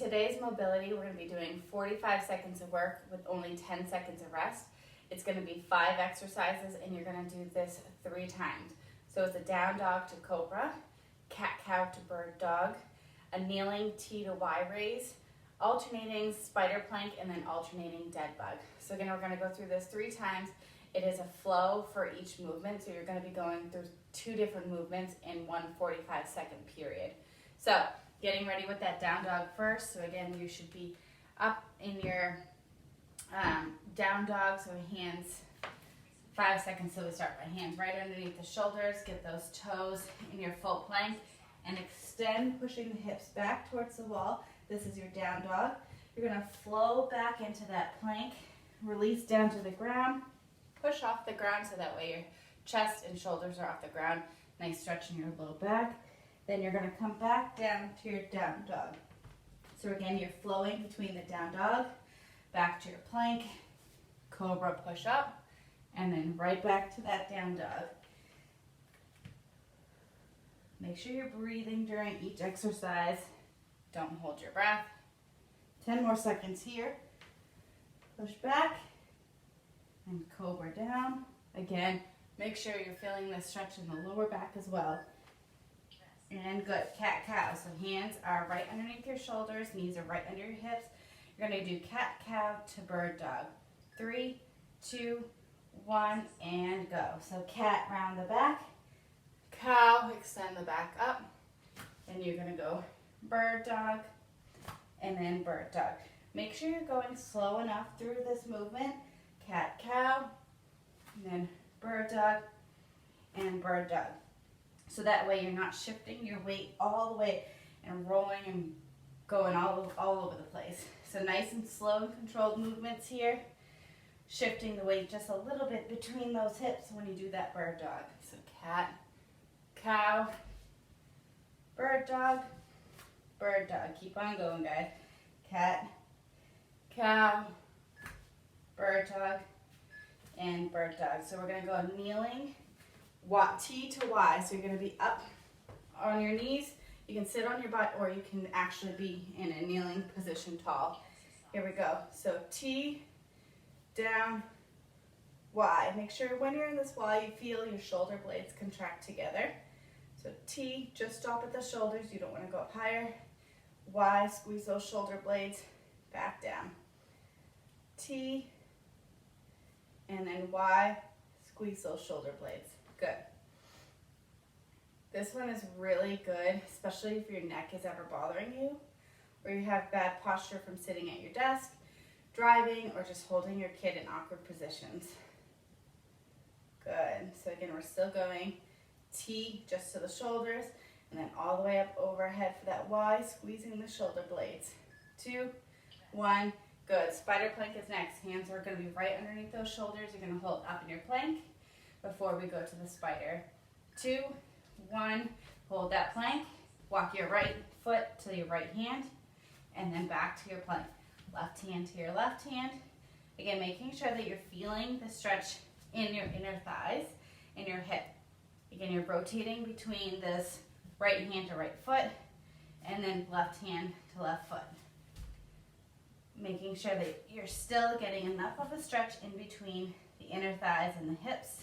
today's mobility, we're going to be doing 45 seconds of work with only 10 seconds of rest. It's going to be 5 exercises, and you're going to do this 3 times. So it's a down dog to cobra, cat cow to bird dog, a kneeling T to Y raise, alternating spider plank, and then alternating dead bug. So again, we're going to go through this 3 times. It is a flow for each movement, so you're going to be going through 2 different movements in one 45-second period. So getting ready with that down dog first. So again, you should be up in your down dog, so hands 5 seconds. So we start by hands right underneath the shoulders, get those toes in your full plank, and extend, pushing the hips back towards the wall. This is your down dog. You're going to flow back into that plank, release down to the ground, push off the ground so that way your chest and shoulders are off the ground. Nice stretch in your low back. Then you're going to come back down to your down dog. So again, you're flowing between the down dog, back to your plank, cobra push up, and then right back to that down dog. Make sure you're breathing during each exercise. Don't hold your breath. 10 more seconds here. Push back and cobra down. Again, make sure you're feeling the stretch in the lower back as well. And good, cat cow. So hands are right underneath your shoulders, knees are right under your hips. You're going to do cat cow to bird dog. 3, 2, 1, and go. So cat round the back, cow, extend the back up, and you're going to go bird dog, and then bird dog. Make sure you're going slow enough through this movement. Cat cow, and then bird dog, and bird dog. So that way you're not shifting your weight all the way and rolling and going all over the place. So nice and slow and controlled movements here. Shifting the weight just a little bit between those hips when you do that bird dog. So cat, cow, bird dog, bird dog. Keep on going, guys. Cat, cow, bird dog, and bird dog. So we're going to go kneeling, T to Y. So you're going to be up on your knees. You can sit on your butt, or you can actually be in a kneeling position tall. Here we go. So T, down, Y. Make sure when you're in this Y, you feel your shoulder blades contract together. So T, just stop at the shoulders. You don't want to go up higher. Y, squeeze those shoulder blades back down. T, and then Y, squeeze those shoulder blades. Good. This one is really good, especially if your neck is ever bothering you, or you have bad posture from sitting at your desk, driving, or just holding your kid in awkward positions. Good. So again, we're still going T just to the shoulders, and then all the way up overhead for that Y, squeezing the shoulder blades. 2, 1, good. Spider plank is next. Hands are going to be right underneath those shoulders. You're going to hold up in your plank before we go to the spider. 2, 1, hold that plank. Walk your right foot to your right hand, and then back to your plank. Left hand to your left hand. Again, making sure that you're feeling the stretch in your inner thighs and your hip. Again, you're rotating between this right hand to right foot, and then left hand to left foot. Making sure that you're still getting enough of a stretch in between the inner thighs and the hips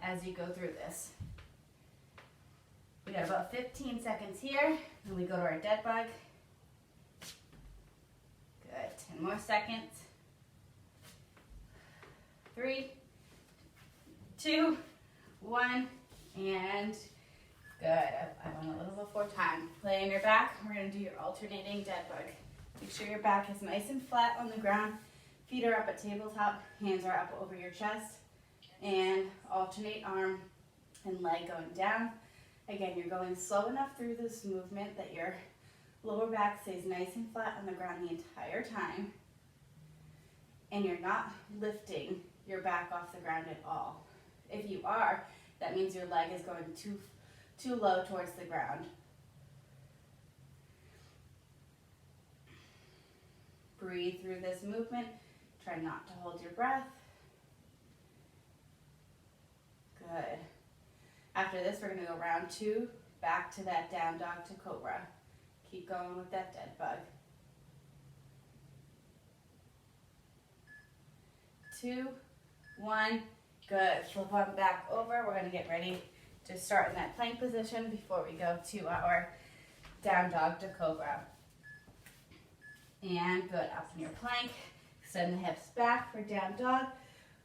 as you go through this. We got about 15 seconds here, and we go to our dead bug. Good, 10 more seconds. 3, 2, 1, and good. I went a little before time. Lay on your back. We're going to do your alternating dead bug. Make sure your back is nice and flat on the ground. Feet are up at tabletop. Hands are up over your chest. And alternate arm and leg going down. Again, you're going slow enough through this movement that your lower back stays nice and flat on the ground the entire time. And you're not lifting your back off the ground at all. If you are, that means your leg is going too low towards the ground. Breathe through this movement. Try not to hold your breath. Good. After this, we're going to go round 2, back to that down dog to cobra. Keep going with that dead bug. 2, 1. Good. Flip on back over. We're going to get ready to start in that plank position before we go to our down dog to cobra. And good. Up in your plank. Extend the hips back for down dog.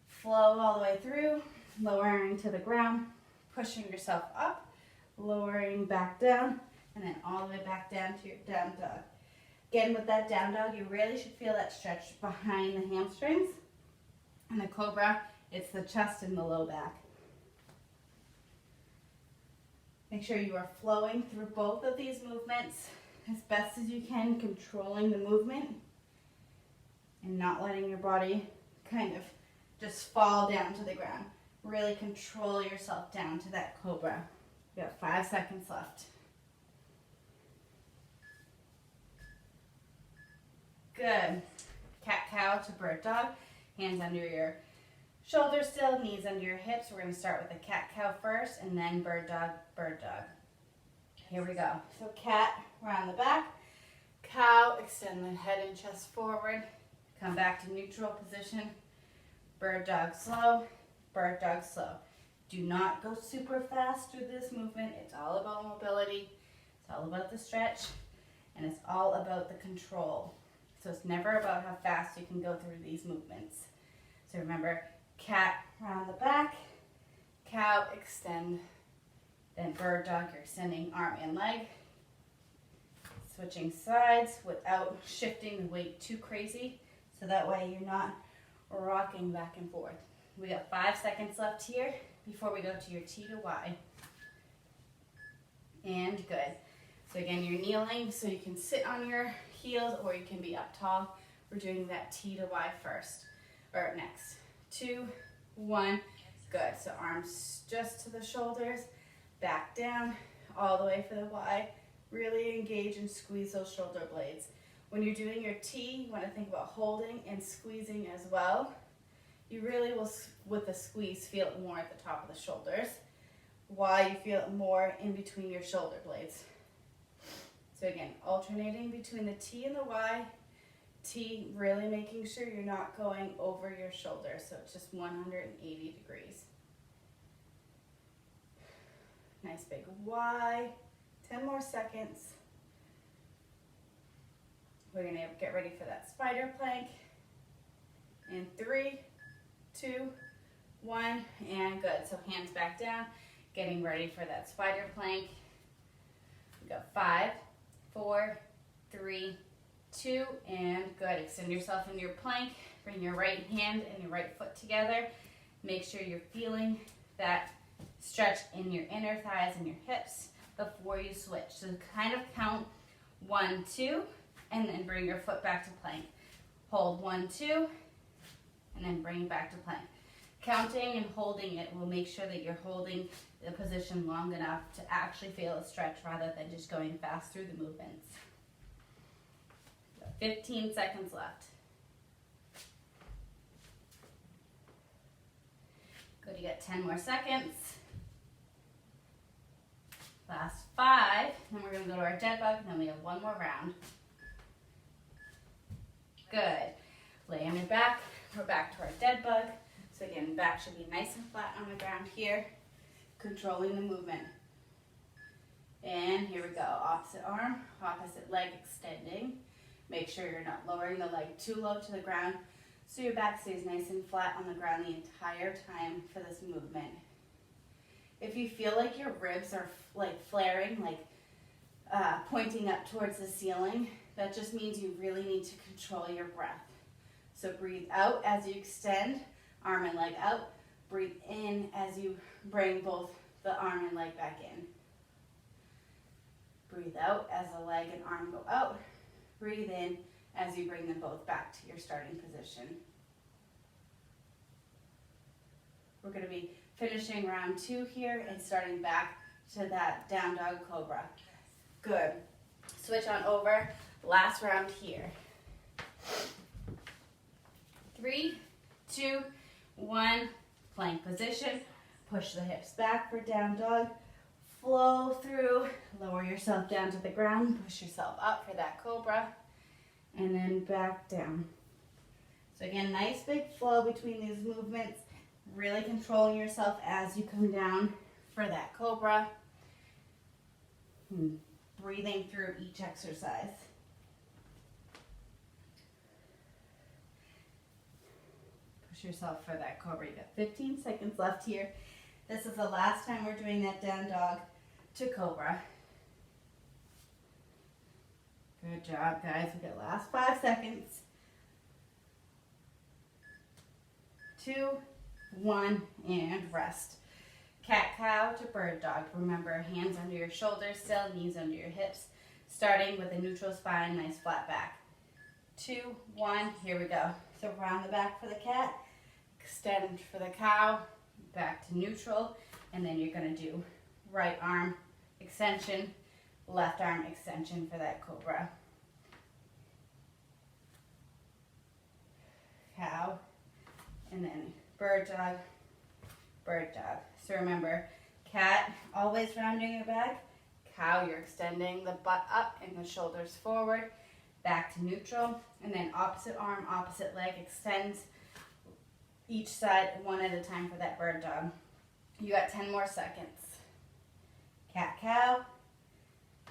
Flow all the way through, lowering to the ground, pushing yourself up, lowering back down, and then all the way back down to your down dog. Again, with that down dog, you really should feel that stretch behind the hamstrings. And the cobra, it's the chest and the low back. Make sure you are flowing through both of these movements as best as you can, controlling the movement and not letting your body kind of just fall down to the ground. Really control yourself down to that cobra. You got 5 seconds left. Good. Cat-cow to bird dog. Hands under your shoulders still, knees under your hips. We're going to start with the cat-cow first and then bird dog, bird dog. Here we go. So cat, round the back. Cow, extend the head and chest forward. Come back to neutral position. Bird dog slow, bird dog slow. Do not go super fast through this movement. It's all about mobility. It's all about the stretch. And it's all about the control. So it's never about how fast you can go through these movements. So remember, cat round the back, cow extend, then bird dog, you're extending arm and leg. Switching sides without shifting the weight too crazy. So that way you're not rocking back and forth. We got 5 seconds left here before we go to your T to Y. And good. So again, you're kneeling so you can sit on your heels or you can be up tall. We're doing that T to Y first, or next. 2, 1, good. So arms just to the shoulders, back down, all the way for the Y. Really engage and squeeze those shoulder blades. When you're doing your T, you want to think about holding and squeezing as well. You really will, with the squeeze, feel it more at the top of the shoulders. Y, you feel it more in between your shoulder blades. So again, alternating between the T and the Y. T, really making sure you're not going over your shoulder, so it's just 180 degrees. Nice big Y. 10 more seconds. We're going to get ready for that spider plank. In 3, 2, 1, and good. So hands back down, getting ready for that spider plank. We got 5, 4, 3, 2, and good. Extend yourself into your plank. Bring your right hand and your right foot together. Make sure you're feeling that stretch in your inner thighs and your hips before you switch. So kind of count 1, 2, and then bring your foot back to plank. Hold 1, 2, and then bring it back to plank. Counting and holding it will make sure that you're holding the position long enough to actually feel a stretch rather than just going fast through the movements. 15 seconds left. Good, you got 10 more seconds. Last 5, then we're going to go to our dead bug, and then we have one more round. Good. Lay on your back. We're back to our dead bug. So again, back should be nice and flat on the ground here, controlling the movement. And here we go. Opposite arm, opposite leg extending. Make sure you're not lowering the leg too low to the ground so your back stays nice and flat on the ground the entire time for this movement. If you feel like your ribs are like flaring, like pointing up towards the ceiling, that just means you really need to control your breath. So breathe out as you extend, arm and leg out. Breathe in as you bring both the arm and leg back in. Breathe out as the leg and arm go out. Breathe in as you bring them both back to your starting position. We're going to be finishing round 2 here and starting back to that down dog cobra. Good. Switch on over. Last round here. 3, 2, 1. Plank position. Push the hips back for down dog. Flow through. Lower yourself down to the ground. Push yourself up for that cobra. And then back down. So again, nice big flow between these movements, really controlling yourself as you come down for that cobra. Breathing through each exercise. Push yourself for that cobra. You got 15 seconds left here. This is the last time we're doing that down dog to cobra. Good job, guys. We got last 5 seconds. 2, 1, and rest. Cat-cow to bird dog. Remember, hands under your shoulders still, knees under your hips. Starting with a neutral spine, nice flat back. 2, 1, here we go. So round the back for the cat, extend for the cow, back to neutral, and then you're gonna do right arm extension, left arm extension for that cobra. Cow, and then bird dog, bird dog. So remember, cat, always rounding your back. Cow, you're extending the butt up and the shoulders forward, back to neutral, and then opposite arm, opposite leg extends each side one at a time for that bird dog. You got 10 more seconds. Cat, cow,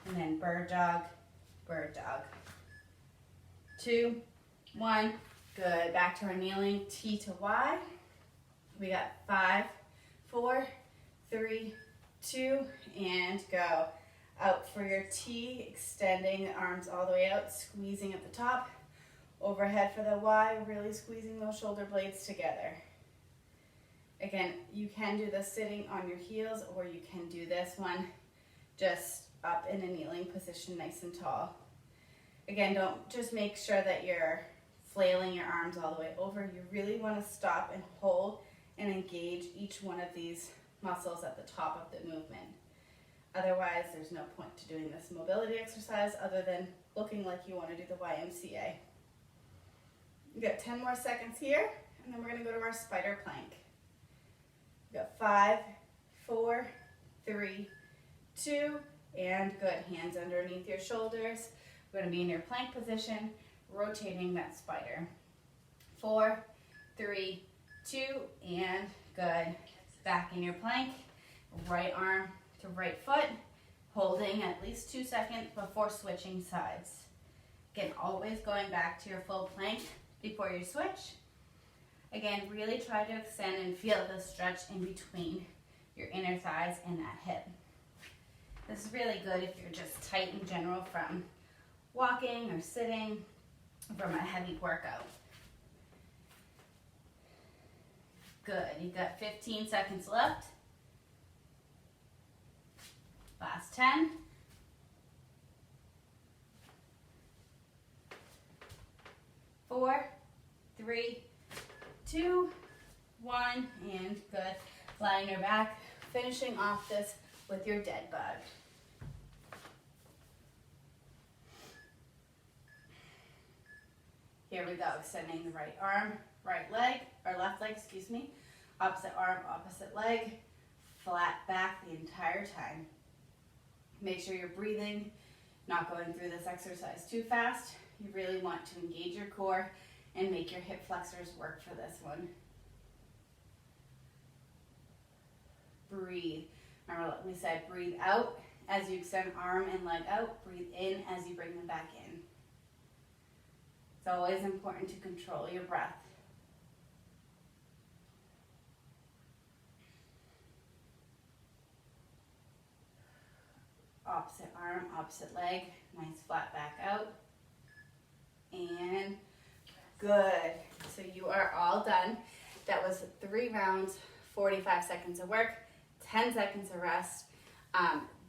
and then bird dog, bird dog. 2, 1, good. Back to our kneeling T to Y. We got 5, 4, 3, 2, and go. Out for your T, extending the arms all the way out, squeezing at the top. Overhead for the Y, really squeezing those shoulder blades together. Again, you can do this sitting on your heels, or you can do this one just up in a kneeling position, nice and tall. Again, don't just make sure that you're flailing your arms all the way over. You really want to stop and hold and engage each one of these muscles at the top of the movement. Otherwise, there's no point to doing this mobility exercise other than looking like you want to do the YMCA. We got 10 more seconds here, and then we're going to go to our spider plank. We got 5, 4, 3, 2, and good. Hands underneath your shoulders. We're going to be in your plank position, rotating that spider. 4, 3, 2, and good. Back in your plank, right arm to right foot, holding at least 2 seconds before switching sides. Again, always going back to your full plank before you switch. Again, really try to extend and feel the stretch in between your inner thighs and that hip. This is really good if you're just tight in general from walking or sitting from a heavy workout. Good, you've got 15 seconds left. Last 10. 4, 3, 2, 1, and good. Lying your back, finishing off this with your dead bug. Here we go, extending the right arm, right leg, or left leg, excuse me. Opposite arm, opposite leg, flat back the entire time. Make sure you're breathing, not going through this exercise too fast. You really want to engage your core and make your hip flexors work for this one. Breathe. Remember what we said, breathe out as you extend arm and leg out. Breathe in as you bring them back in. It's always important to control your breath. Opposite arm, opposite leg, nice flat back out. And good. So you are all done. That was 3 rounds, 45 seconds of work, 10 seconds of rest.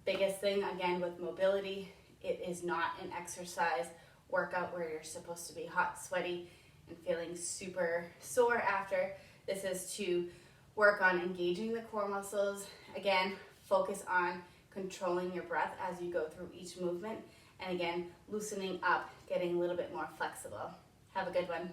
Biggest thing, again, with mobility, it is not an exercise workout where you're supposed to be hot, sweaty, and feeling super sore after. This is to work on engaging the core muscles. Again, focus on controlling your breath as you go through each movement. And again, loosening up, getting a little bit more flexible. Have a good one.